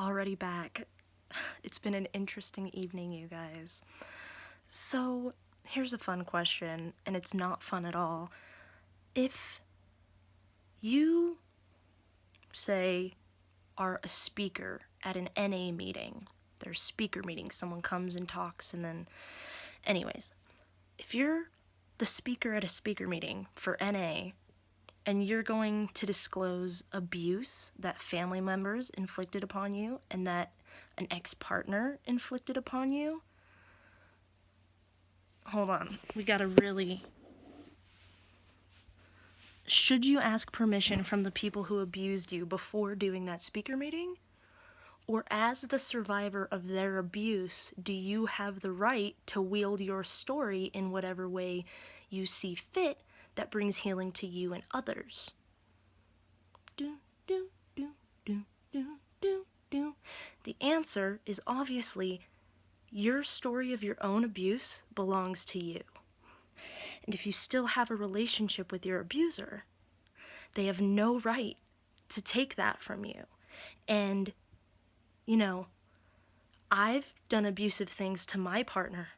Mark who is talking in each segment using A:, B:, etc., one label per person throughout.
A: already back. It's been an interesting evening, you guys. So, here's a fun question, and it's not fun at all. If you, say, are a speaker at an NA meeting, there's speaker meetings, someone comes and talks, and then, anyways, if you're the speaker at a speaker meeting for NA, and you're going to disclose abuse that family members inflicted upon you and that an ex-partner inflicted upon you, hold on, we gotta really... Should you ask permission from the people who abused you before doing that speaker meeting? Or as the survivor of their abuse, do you have the right to wield your story in whatever way you see fit that brings healing to you and others? Do, do, do, do, do, do, do. The answer is obviously your story of your own abuse belongs to you. And if you still have a relationship with your abuser, they have no right to take that from you. And, you know, I've done abusive things to my partner.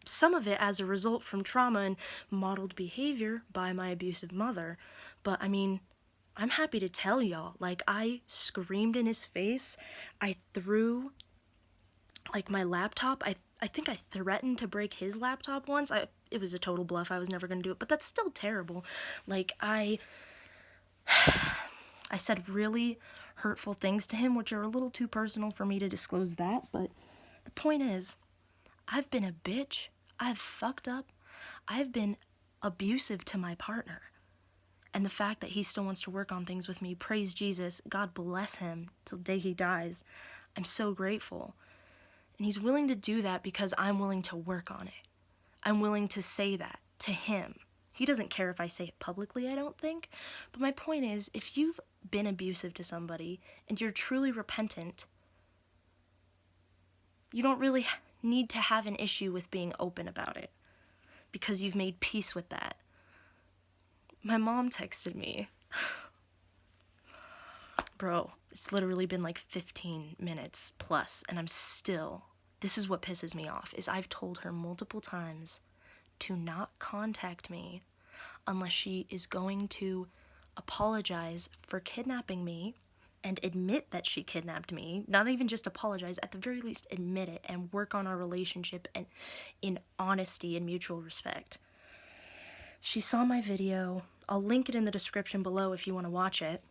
A: Some of it as a result from trauma and modeled behavior by my abusive mother. But, I mean, I'm happy to tell y'all, like, I screamed in his face. I threw, like, my laptop. I think I threatened to break his laptop once. It was a total bluff. I was never going to do it, but that's still terrible. Like, I said really hurtful things to him, which are a little too personal for me to disclose that, but the point is, I've been a bitch. I've fucked up. I've been abusive to my partner. And the fact that he still wants to work on things with me, praise Jesus, God bless him till the day he dies. I'm so grateful. And he's willing to do that because I'm willing to work on it. I'm willing to say that to him. He doesn't care if I say it publicly, I don't think. But my point is, if you've been abusive to somebody and you're truly repentant, you don't really need to have an issue with being open about it because you've made peace with that. My mom texted me. Bro, it's literally been like 15 minutes plus, and I'm still... This is what pisses me off, is I've told her multiple times to not contact me unless she is going to apologize for kidnapping me and admit that she kidnapped me. Not even just apologize, at the very least admit it and work on our relationship and in honesty and mutual respect. She saw my video. I'll link it in the description below if you want to watch it.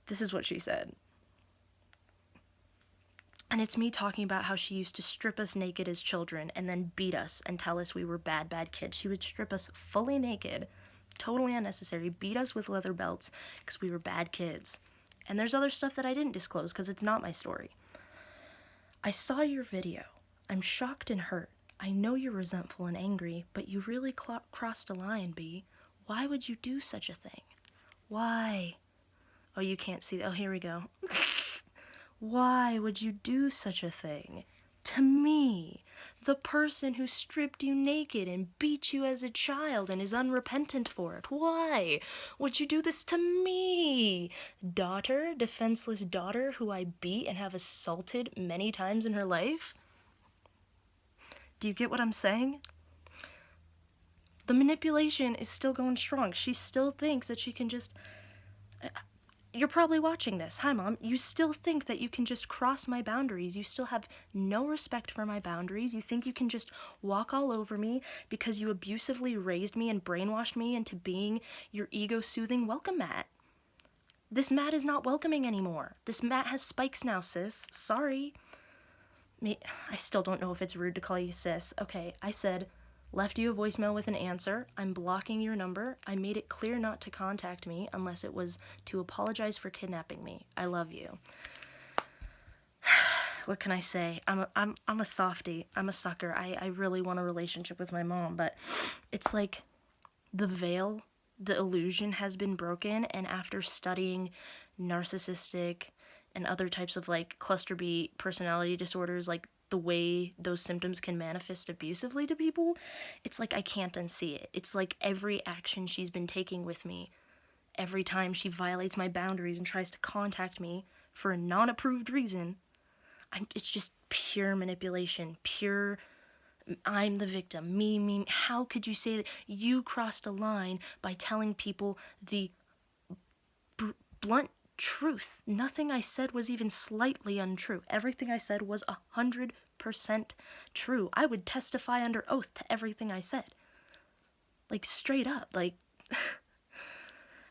A: This is what she said. And it's me talking about how she used to strip us naked as children and then beat us and tell us we were bad, bad kids. She would strip us fully naked, totally unnecessary, beat us with leather belts because we were bad kids. And there's other stuff that I didn't disclose because it's not my story. I saw your video. I'm shocked and hurt. I know you're resentful and angry, but you really crossed a line, B. Why would you do such a thing? Why? Oh, you can't see that. Oh, here we go. Why would you do such a thing? To me, the person who stripped you naked and beat you as a child and is unrepentant for it. Why would you do this to me? Daughter, defenseless daughter who I beat and have assaulted many times in her life? Do you get what I'm saying? The manipulation is still going strong. She still thinks that she can just... You're probably watching this. Hi, Mom. You still think that you can just cross my boundaries. You still have no respect for my boundaries. You think you can just walk all over me because you abusively raised me and brainwashed me into being your ego-soothing welcome mat. This mat is not welcoming anymore. This mat has spikes now, sis. Sorry. I still don't know if it's rude to call you sis. Okay, I said... Left you a voicemail with an answer. I'm blocking your number. I made it clear not to contact me unless it was to apologize for kidnapping me. I love you. What can I say? I'm a softie. I'm a sucker. I really want a relationship with my mom, but it's like the veil, the illusion has been broken, and after studying narcissistic and other types of like cluster B personality disorders, like the way those symptoms can manifest abusively to people, it's like I can't unsee it. It's like every action she's been taking with me every time she violates my boundaries and tries to contact me for a non-approved reason, it's just pure manipulation, pure I'm the victim, me. How could you say that? You crossed a line by telling people the blunt truth. Nothing I said was even slightly untrue. Everything I said was 100% true. I would testify under oath to everything I said. Like, straight up, like...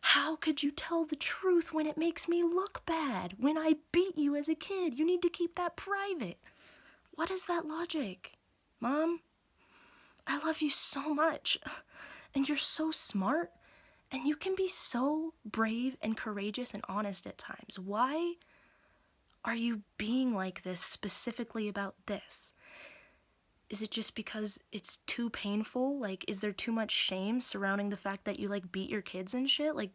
A: How could you tell the truth when it makes me look bad? When I beat you as a kid, you need to keep that private. What is that logic? Mom, I love you so much, and you're so smart, and you can be so brave and courageous and honest at times. Why are you being like this specifically about this? Is it just because it's too painful? Like, is there too much shame surrounding the fact that you, like, beat your kids and shit? Like,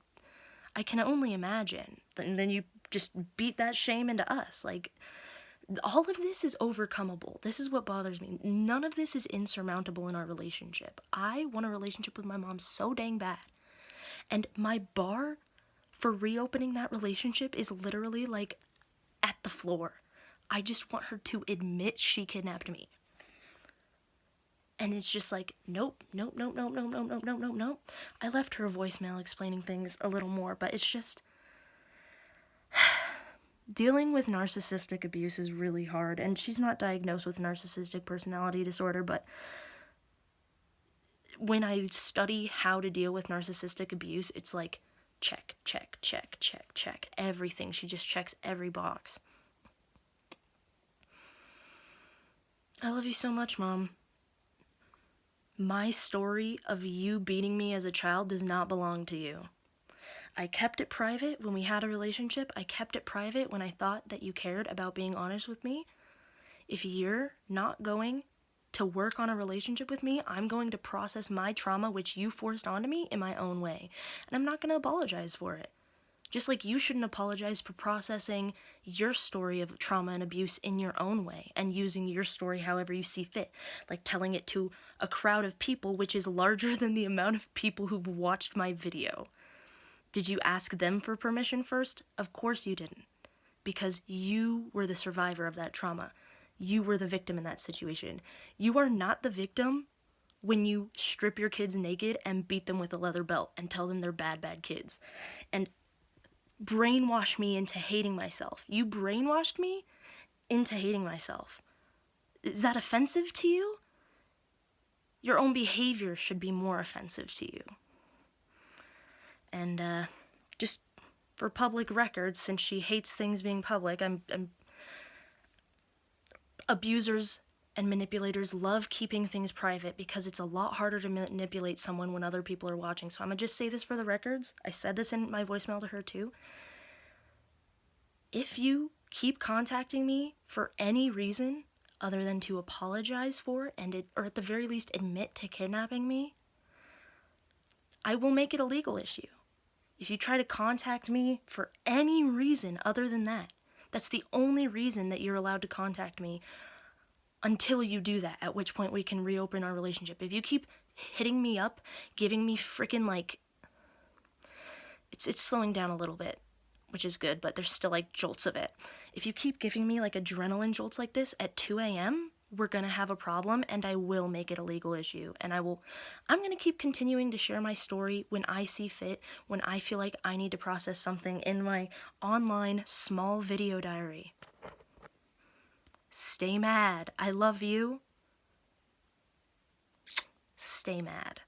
A: I can only imagine. And then you just beat that shame into us. Like, all of this is overcomable. This is what bothers me. None of this is insurmountable in our relationship. I want a relationship with my mom so dang bad. And my bar for reopening that relationship is literally, like, at the floor. I just want her to admit she kidnapped me. And it's just like, nope. I left her a voicemail explaining things a little more, but it's just... Dealing with narcissistic abuse is really hard, and she's not diagnosed with narcissistic personality disorder, but when I study how to deal with narcissistic abuse, it's like, check. Everything. She just checks every box. I love you so much, Mom. My story of you beating me as a child does not belong to you. I kept it private when we had a relationship. I kept it private when I thought that you cared about being honest with me. If you're not going to work on a relationship with me, I'm going to process my trauma, which you forced onto me, in my own way. And I'm not going to apologize for it. Just like you shouldn't apologize for processing your story of trauma and abuse in your own way and using your story however you see fit, like telling it to a crowd of people, which is larger than the amount of people who've watched my video. Did you ask them for permission first? Of course you didn't, because you were the survivor of that trauma. You were the victim in that situation. You are not the victim when you strip your kids naked and beat them with a leather belt and tell them they're bad kids. And brainwash me into hating myself. You brainwashed me into hating myself. Is that offensive to you? Your own behavior should be more offensive to you. And just for public record, since she hates things being public, abusers and manipulators love keeping things private because it's a lot harder to manipulate someone when other people are watching. So I'm gonna just say this for the records. I said this in my voicemail to her too. If you keep contacting me for any reason other than to apologize for or at the very least admit to kidnapping me, I will make it a legal issue. If you try to contact me for any reason other than that, that's the only reason that you're allowed to contact me until you do that, at which point we can reopen our relationship. If you keep hitting me up, giving me freaking, like... It's slowing down a little bit, which is good, but there's still, like, jolts of it. If you keep giving me, like, adrenaline jolts like this at 2 a.m., we're gonna have a problem, and I will make it a legal issue. And I'm gonna keep continuing to share my story when I see fit, when I feel like I need to process something in my online small video diary. Stay mad. I love you. Stay mad.